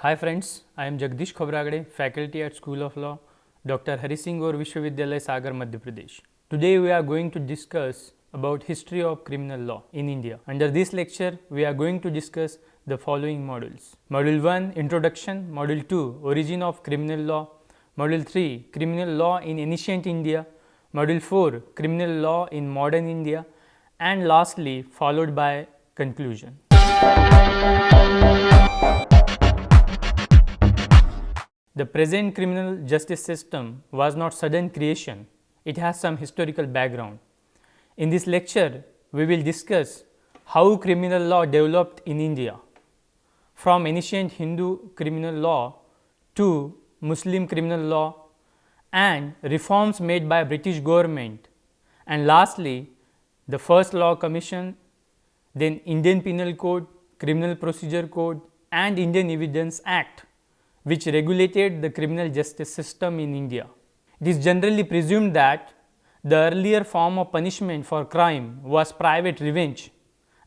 Hi friends, I am Jagdish Khobragade, faculty at School of Law, Dr. Hari Singh Gaur Vishwavidyalaya, Sagar, Madhya Pradesh. Today we are going to discuss about history of criminal law in India. Under this lecture, we are going to discuss the following modules. Module 1, Introduction. Module 2, Origin of criminal law. Module 3, Criminal law in ancient India. Module 4, Criminal law in modern India. And lastly, followed by conclusion. The present criminal justice system was not sudden creation, it has some historical background. In this lecture, we will discuss how criminal law developed in India, from ancient Hindu criminal law to Muslim criminal law and reforms made by British government, and lastly, the first law commission, then Indian Penal Code, Criminal Procedure Code and Indian Evidence Act, which regulated the criminal justice system in India. It is generally presumed that the earlier form of punishment for crime was private revenge,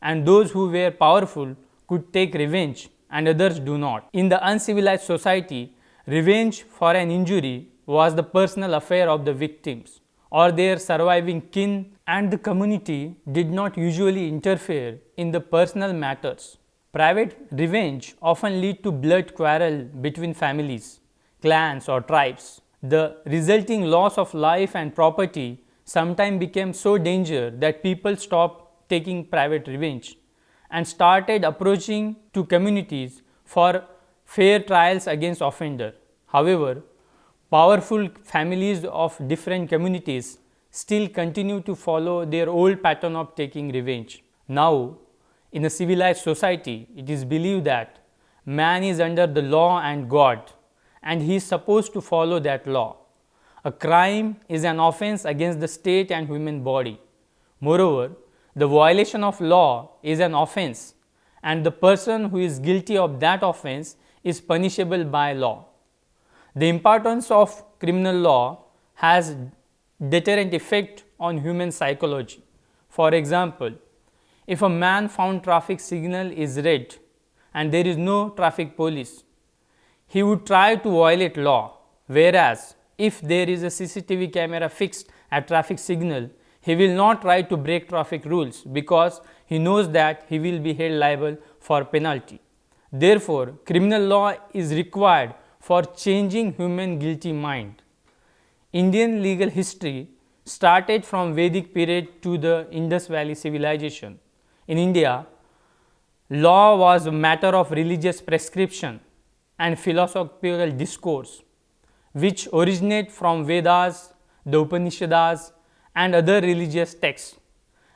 and those who were powerful could take revenge and others do not. In the uncivilized society, revenge for an injury was the personal affair of the victims or their surviving kin, and the community did not usually interfere in the personal matters. Private revenge often lead to blood quarrel between families, clans or tribes. The resulting loss of life and property sometimes became so dangerous that people stopped taking private revenge and started approaching to communities for fair trials against offender. However, powerful families of different communities still continue to follow their old pattern of taking revenge. Now, in a civilized society, it is believed that man is under the law and God, and he is supposed to follow that law. A crime is an offense against the state and human body. Moreover, the violation of law is an offense, and the person who is guilty of that offense is punishable by law. The importance of criminal law has deterrent effect on human psychology. For example, if a man found traffic signal is red and there is no traffic police, he would try to violate law, whereas if there is a CCTV camera fixed at traffic signal, he will not try to break traffic rules because he knows that he will be held liable for penalty. Therefore, criminal law is required for changing human guilty mind. Indian legal history started from Vedic period to the Indus Valley civilization. In India, law was a matter of religious prescription and philosophical discourse, which originate from Vedas, the Upanishads and other religious texts,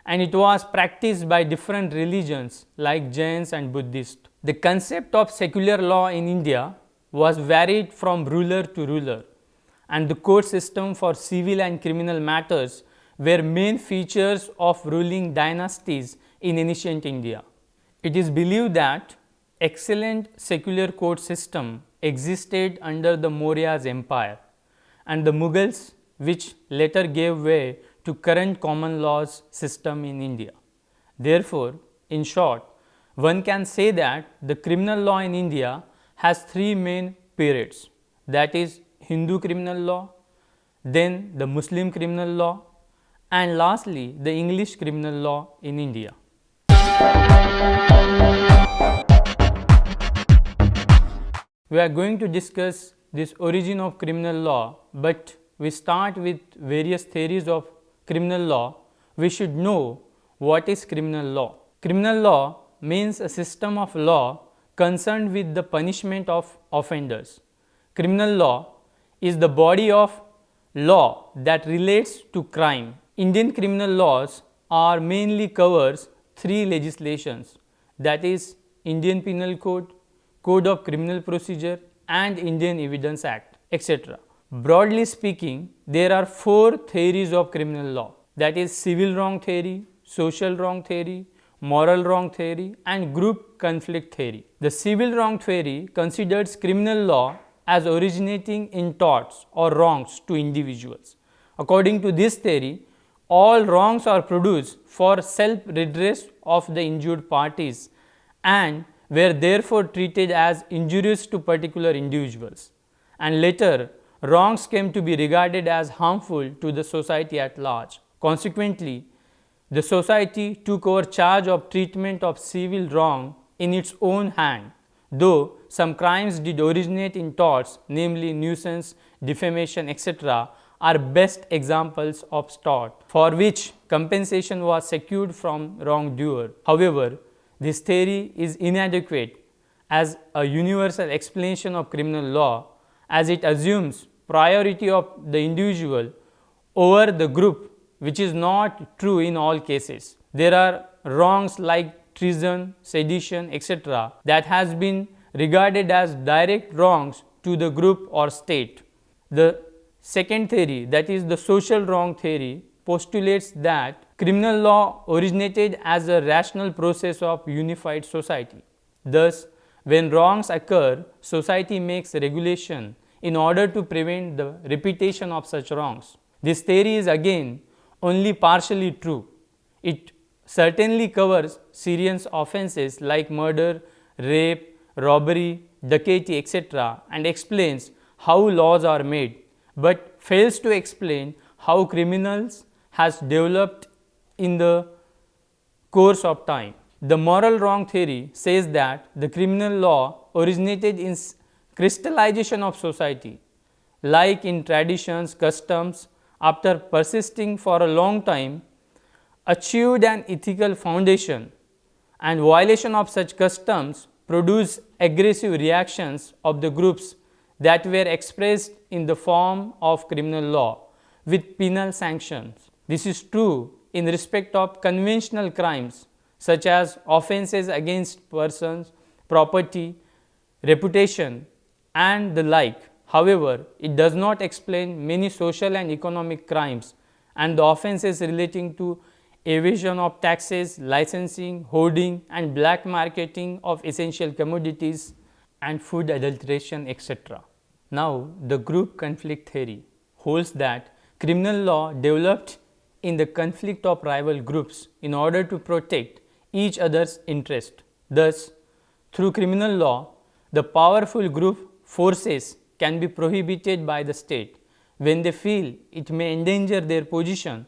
and it was practiced by different religions like Jains and Buddhists. The concept of secular law in India was varied from ruler to ruler, and the court system for civil and criminal matters were main features of ruling dynasties in ancient India. It is believed that excellent secular court system existed under the Maurya's empire and the Mughals, which later gave way to current common laws system in India. Therefore, in short, one can say that the criminal law in India has three main periods, that is Hindu criminal law, then the Muslim criminal law, and lastly the English criminal law in India. We are going to discuss this origin of criminal law, but we start with various theories of criminal law. We should know what is criminal law. Criminal law means a system of law concerned with the punishment of offenders. Criminal law is the body of law that relates to crime. Indian criminal laws are mainly covers three legislations, that is Indian Penal Code, Code of Criminal Procedure and Indian Evidence Act, etc. Broadly speaking, there are four theories of criminal law, that is civil wrong theory, social wrong theory, moral wrong theory and group conflict theory. The civil wrong theory considers criminal law as originating in torts or wrongs to individuals. According to this theory, all wrongs are produced for self-redress of the injured parties and were therefore treated as injurious to particular individuals, and later wrongs came to be regarded as harmful to the society at large. Consequently, the society took over charge of treatment of civil wrong in its own hand, though some crimes did originate in torts, namely nuisance, defamation, etc., are best examples of tort, for which compensation was secured from wrongdoer. However, this theory is inadequate as a universal explanation of criminal law, as it assumes priority of the individual over the group, which is not true in all cases. There are wrongs like treason, sedition, etc., that has been regarded as direct wrongs to the group or state. The second theory, that is the social wrong theory, postulates that criminal law originated as a rational process of unified society. Thus, when wrongs occur, society makes regulation in order to prevent the repetition of such wrongs. This theory is again only partially true. It certainly covers serious offenses like murder, rape, robbery, dacoity, etc., and explains how laws are made, but fails to explain how criminals has developed in the course of time. The moral wrong theory says that the criminal law originated in crystallization of society, like in traditions, customs, after persisting for a long time, achieved an ethical foundation, and violation of such customs produce aggressive reactions of the groups that were expressed in the form of criminal law with penal sanctions. This is true in respect of conventional crimes such as offenses against persons, property, reputation, and the like. However, it does not explain many social and economic crimes and the offenses relating to evasion of taxes, licensing, hoarding, and black marketing of essential commodities and food adulteration, etc. Now, the group conflict theory holds that criminal law developed in the conflict of rival groups in order to protect each other's interest. Thus, through criminal law, the powerful group forces can be prohibited by the state when they feel it may endanger their position.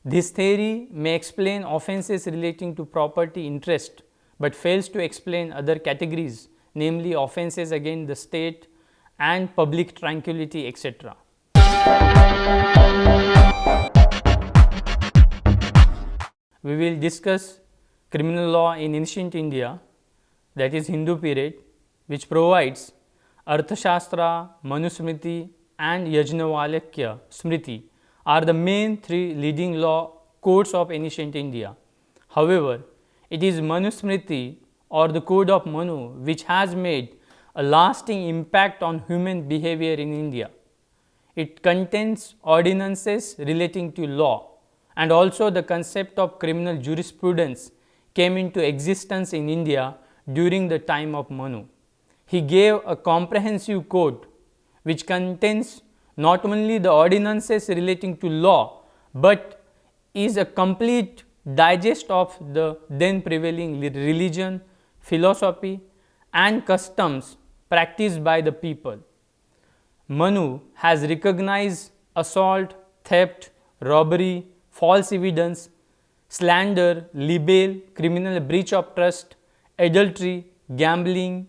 This theory may explain offenses relating to property interest, but fails to explain other categories, namely offenses against the state and public tranquility, etc. We will discuss criminal law in ancient India, that is Hindu period, which provides Arthashastra, Manusmriti, and Yajnavalkya Smriti are the main three leading law codes of ancient India. However, it is Manusmriti or the code of Manu which has made a lasting impact on human behavior in India. It contains ordinances relating to law, and also the concept of criminal jurisprudence came into existence in India during the time of Manu. He gave a comprehensive code which contains not only the ordinances relating to law, but is a complete digest of the then prevailing religion, philosophy, and customs practiced by the people. Manu has recognized assault, theft, robbery, false evidence, slander, libel, criminal breach of trust, adultery, gambling,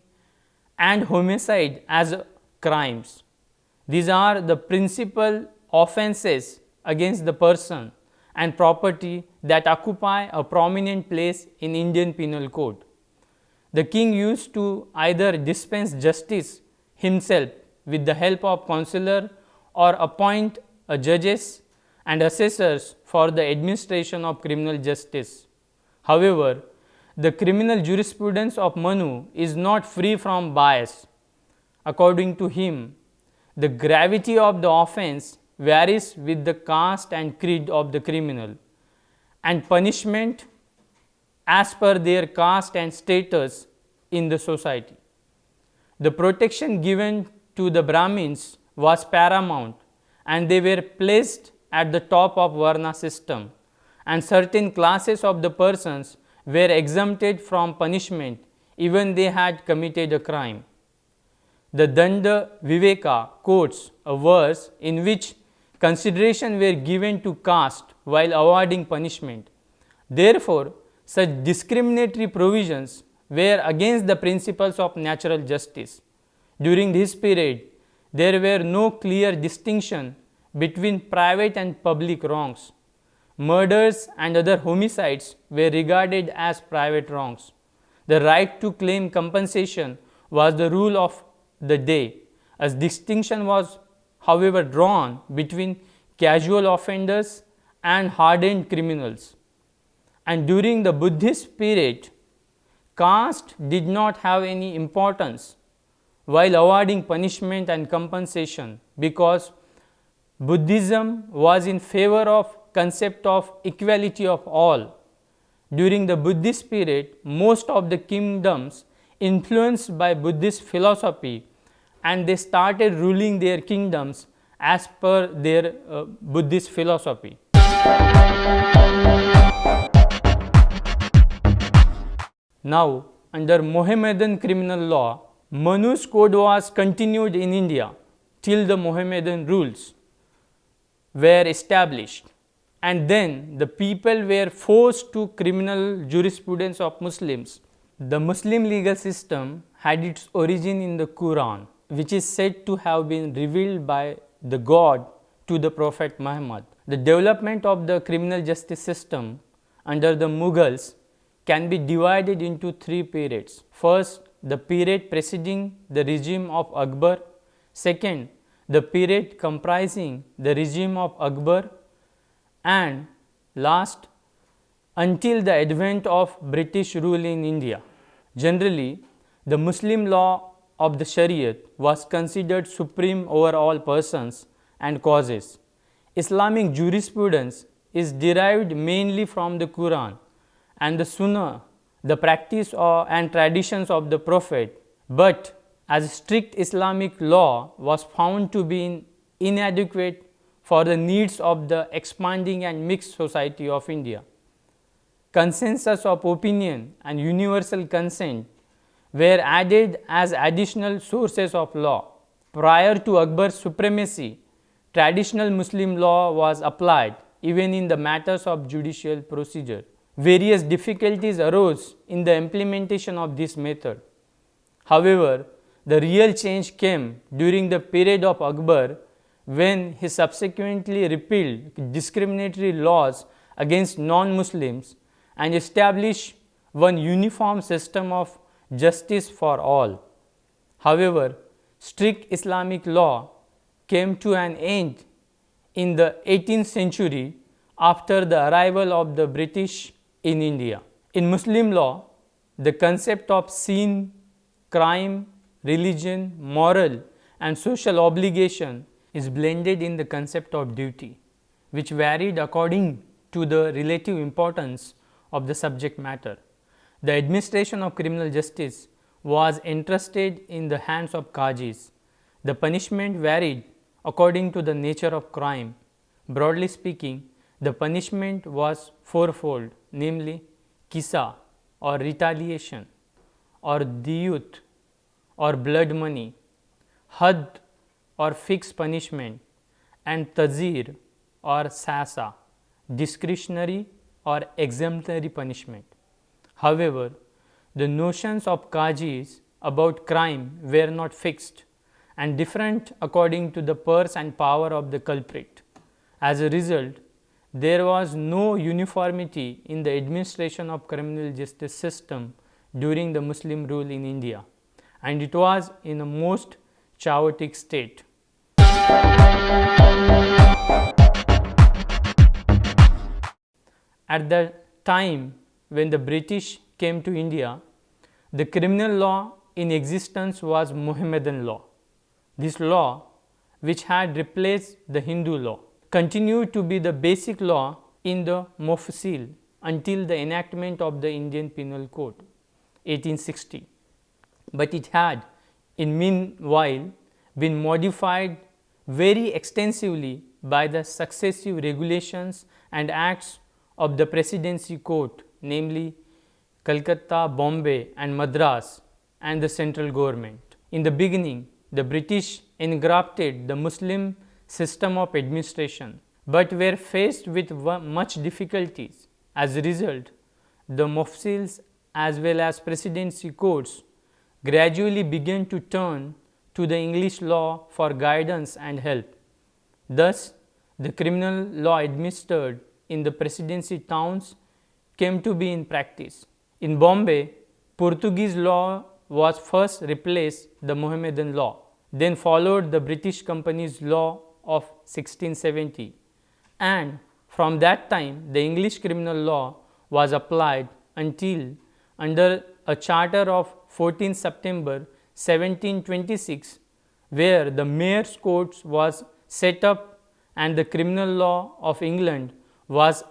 and homicide as crimes. These are the principal offenses against the person and property that occupy a prominent place in Indian Penal Code. The king used to either dispense justice himself with the help of consular or appoint judges and assessors for the administration of criminal justice. However, the criminal jurisprudence of Manu is not free from bias. According to him, the gravity of the offense varies with the caste and creed of the criminal, and punishment as per their caste and status in the society. The protection given to the Brahmins was paramount, and they were placed at the top of Varna system, and certain classes of the persons were exempted from punishment even they had committed a crime. The Danda Viveka quotes a verse in which consideration were given to caste while awarding punishment. Therefore, such discriminatory provisions were against the principles of natural justice. During this period, there were no clear distinction between private and public wrongs. Murders and other homicides were regarded as private wrongs. The right to claim compensation was the rule of the day. A distinction was, however, drawn between casual offenders and hardened criminals. And during the Buddhist period, caste did not have any importance while awarding punishment and compensation, because Buddhism was in favor of concept of equality of all. During the Buddhist period, most of the kingdoms influenced by Buddhist philosophy, and they started ruling their kingdoms as per their Buddhist philosophy. Now, under Mohammedan criminal law, Manu's code was continued in India till the Mohammedan rules were established, and then the people were forced to criminal jurisprudence of Muslims. The Muslim legal system had its origin in the Quran, which is said to have been revealed by the God to the Prophet Muhammad. The development of the criminal justice system under the Mughals can be divided into three periods. First, the period preceding the regime of Akbar. Second, the period comprising the regime of Akbar. And last, until the advent of British rule in India. Generally, the Muslim law of the Shariat was considered supreme over all persons and causes. Islamic jurisprudence is derived mainly from the Quran and the Sunnah, the practice and traditions of the Prophet, but as strict Islamic law was found to be inadequate for the needs of the expanding and mixed society of India. Consensus of opinion and universal consent were added as additional sources of law. Prior to Akbar's supremacy, traditional Muslim law was applied even in the matters of judicial procedure. Various difficulties arose in the implementation of this method. However, the real change came during the period of Akbar, when he subsequently repealed discriminatory laws against non-Muslims and established one uniform system of justice for all. However, strict Islamic law came to an end in the 18th century after the arrival of the British in India. In Muslim law, the concept of sin, crime, religion, moral and social obligation is blended in the concept of duty, which varied according to the relative importance of the subject matter. The administration of criminal justice was entrusted in the hands of qazis. The punishment varied according to the nature of crime. Broadly speaking, the punishment was fourfold, namely kisa or retaliation, or diyut or blood money, had or fixed punishment, and tazir or sasa, discretionary or exemplary punishment. However, the notions of qazis about crime were not fixed and different according to the purse and power of the culprit. As a result, there was no uniformity in the administration of criminal justice system during the Muslim rule in India, and it was in a most chaotic state. At the time when the British came to India, the criminal law in existence was Mohammedan law. This law, which had replaced the Hindu law, continued to be the basic law in the Mofsil until the enactment of the Indian Penal Code, 1860. But it had, in meanwhile, been modified very extensively by the successive regulations and acts of the Presidency Court, namely Calcutta, Bombay and Madras and the central government. In the beginning, the British engrafted the Muslim system of administration, but were faced with much difficulties. As a result, the mufsils as well as presidency courts gradually began to turn to the English law for guidance and help. Thus, the criminal law administered in the presidency towns came to be in practice. In Bombay, Portuguese law was first replaced the Mohammedan law, then followed the British Company's law of 1670, and from that time the English criminal law was applied until under a charter of 14 September 1726, where the mayor's courts was set up and the criminal law of England was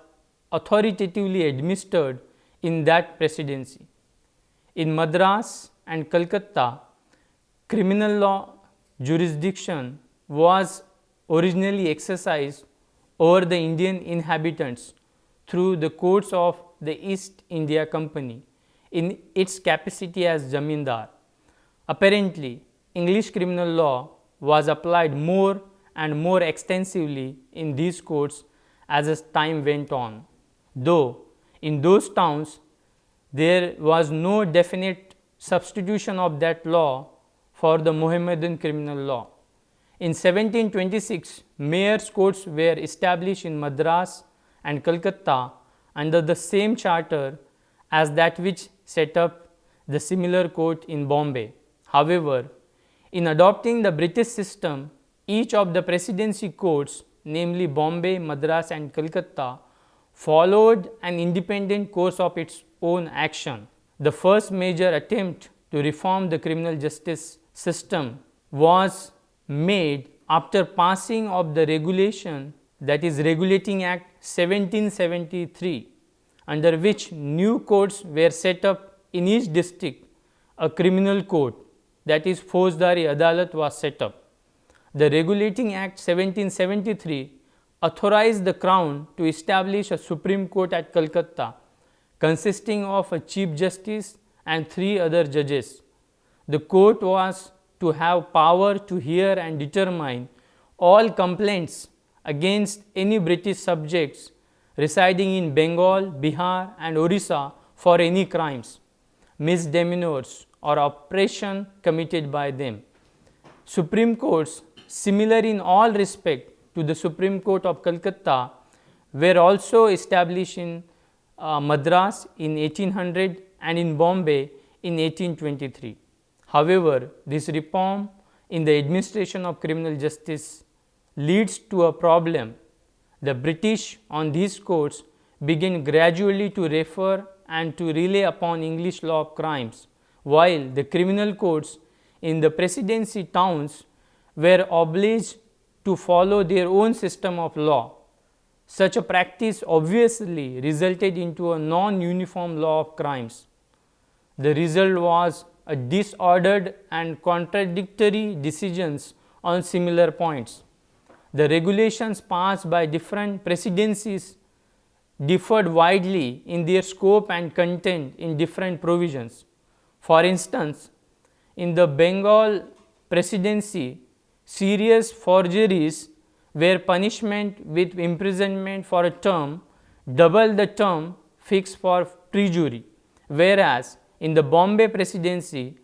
authoritatively administered in that presidency. In Madras and Calcutta, criminal law jurisdiction was originally exercised over the Indian inhabitants through the courts of the East India Company in its capacity as Zamindar. Apparently, English criminal law was applied more and more extensively in these courts as time went on, though in those towns there was no definite substitution of that law for the Mohammedan criminal law. In 1726, mayor's courts were established in Madras and Calcutta under the same charter as that which set up the similar court in Bombay. However, in adopting the British system, each of the presidency courts, namely Bombay, Madras and Calcutta, followed an independent course of its own action. The first major attempt to reform the criminal justice system was made after passing of the regulation, that is Regulating Act 1773, under which new courts were set up in each district. A criminal court, that is Faujdari Adalat, was set up. The Regulating Act 1773 authorized the Crown to establish a Supreme Court at Calcutta, consisting of a Chief Justice and 3 other judges. The court was to have power to hear and determine all complaints against any British subjects residing in Bengal, Bihar and Orissa for any crimes, misdemeanors or oppression committed by them. Supreme Courts, similar in all respect to the Supreme Court of Calcutta, were also established in Madras in 1800 and in Bombay in 1823. However, this reform in the administration of criminal justice leads to a problem. The British on these courts began gradually to refer and to rely upon English law of crimes, while the criminal courts in the presidency towns were obliged to follow their own system of law. Such a practice obviously resulted into a non-uniform law of crimes. The result was a disordered and contradictory decisions on similar points. The regulations passed by different presidencies differed widely in their scope and content in different provisions. For instance, in the Bengal presidency, serious forgeries were punishment with imprisonment for a term, double the term fixed for perjury, whereas in the Bombay presidency,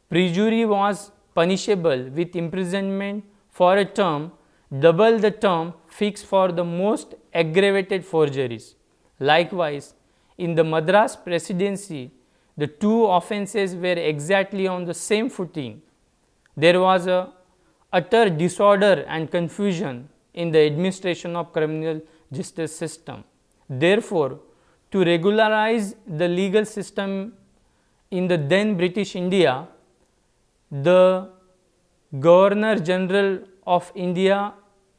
perjury was punishable with imprisonment for a term, double the term fixed for the most aggravated forgeries. Likewise, in the Madras presidency, the two offences were exactly on the same footing. There was a utter disorder and confusion in the administration of criminal justice system. Therefore, to regularize the legal system in the then British India, the Governor General of India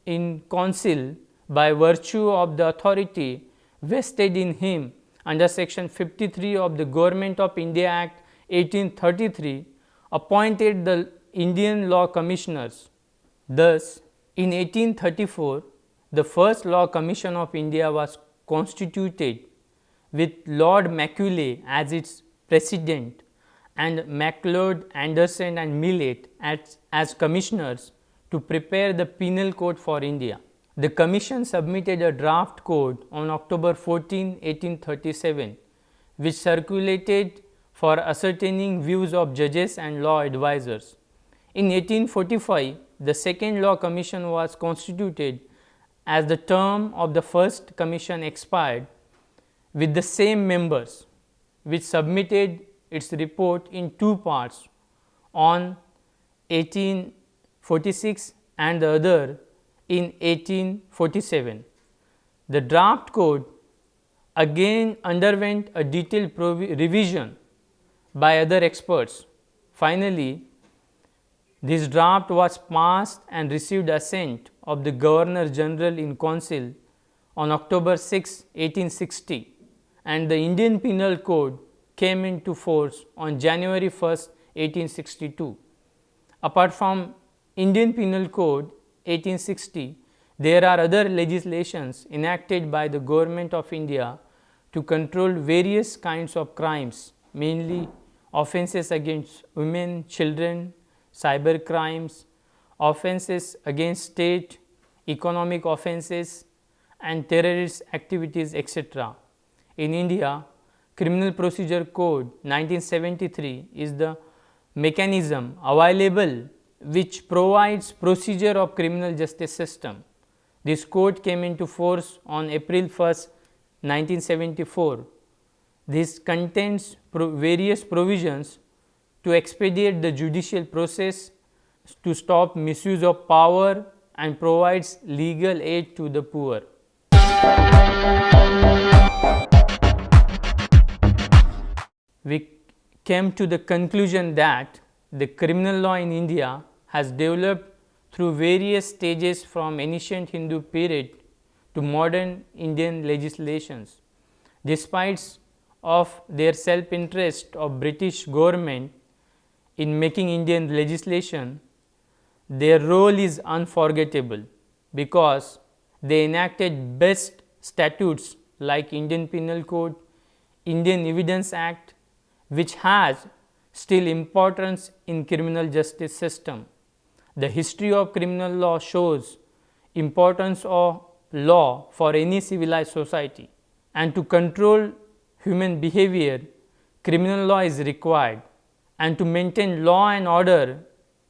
in Council, by virtue of the authority vested in him under section 53 of the Government of India Act 1833, appointed the Indian Law Commissioners. Thus, in 1834, the first Law Commission of India was constituted, with Lord Macaulay as its president and MacLeod, Anderson and Millett as commissioners to prepare the penal code for India. The commission submitted a draft code on October 14, 1837, which circulated for ascertaining views of judges and law advisors. In 1845, the second law commission was constituted as the term of the first commission expired with the same members, which submitted its report in two parts on 1846 and the other in 1847. The draft code again underwent a detailed revision by other experts. Finally, this draft was passed and received assent of the Governor General in Council on October 6, 1860, and the Indian Penal Code came into force on January 1, 1862. Apart from Indian Penal Code 1860, there are other legislations enacted by the Government of India to control various kinds of crimes, mainly offences against women, children, cyber crimes, offences against state, economic offences and terrorist activities, etc. In India, Criminal Procedure Code 1973 is the mechanism available which provides procedure of criminal justice system. This code came into force on April 1, 1974. This contains various provisions to expedite the judicial process, to stop misuse of power and provides legal aid to the poor. We came to the conclusion that the criminal law in India has developed through various stages from ancient Hindu period to modern Indian legislations. Despite of their self-interest of British government in making Indian legislation, their role is unforgettable because they enacted best statutes like Indian Penal Code, Indian Evidence Act, which has still importance in criminal justice system. The history of criminal law shows importance of law for any civilized society, and to control human behavior, criminal law is required, and to maintain law and order,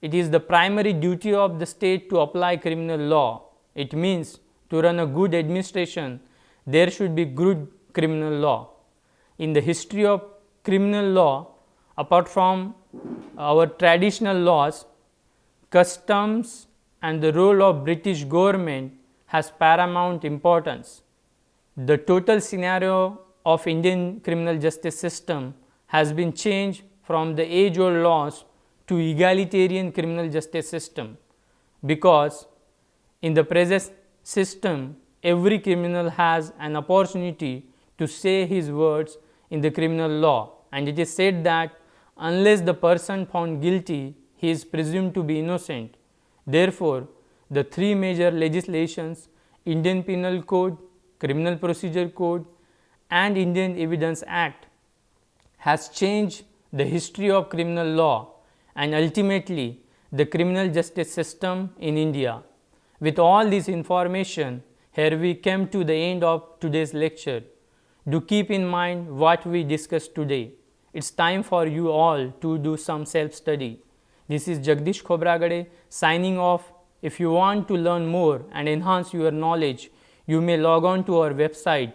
it is the primary duty of the state to apply criminal law. It means to run a good administration, there should be good criminal law. In the history of criminal law, apart from our traditional laws, customs and the role of British government has paramount importance. The total scenario of Indian criminal justice system has been changed from the age-old laws to egalitarian criminal justice system, because in the present system every criminal has an opportunity to say his words in the criminal law, and it is said that unless the person found guilty, he is presumed to be innocent. Therefore, the three major legislations, Indian Penal Code, Criminal Procedure Code and Indian Evidence Act, has changed the history of criminal law and ultimately the criminal justice system in India. With all this information, here we came to the end of today's lecture. Do keep in mind what we discussed today. It's time for you all to do some self-study. This is Jagdish Khobragade signing off. If you want to learn more and enhance your knowledge, you may log on to our website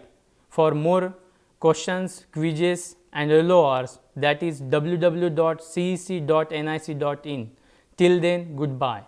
for more questions, quizzes and LORs, that is www.cec.nic.in. Till then, goodbye.